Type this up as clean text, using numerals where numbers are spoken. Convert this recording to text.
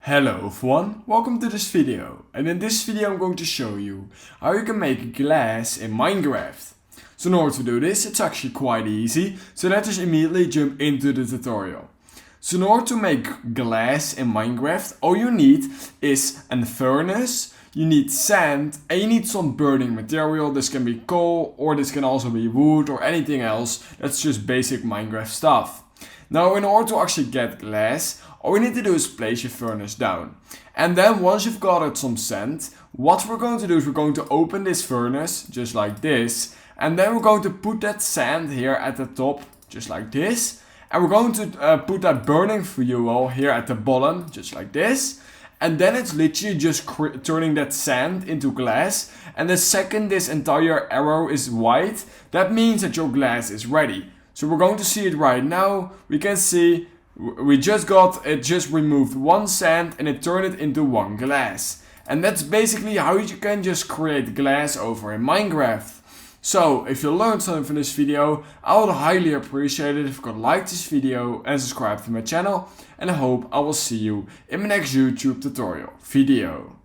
Hello everyone, welcome to this video, and in this video I'm going to show you how you can make glass in Minecraft. So in order to do this, it's actually quite easy, so let's just immediately jump into the tutorial. So in order to make glass in Minecraft, all you need is a furnace, you need sand, and you need some burning material. This can be coal, or this can also be wood, or anything else. That's just basic Minecraft stuff. Now in order to actually get glass, all you need to do is place your furnace down. And then once you've gathered some sand, what we're going to do is we're going to open this furnace, just like this. And then we're going to put that sand here at the top, just like this. And we're going to put that burning fuel here at the bottom, just like this. And then it's literally just turning that sand into glass. And the second this entire arrow is white, that means that your glass is ready. So we're going to see it right now. We can see we just removed one sand and it turned it into one glass. And that's basically how you can just create glass over in Minecraft. So if you learned something from this video, I would highly appreciate it if you could like this video and subscribe to my channel. And I hope I will see you in my next YouTube tutorial video.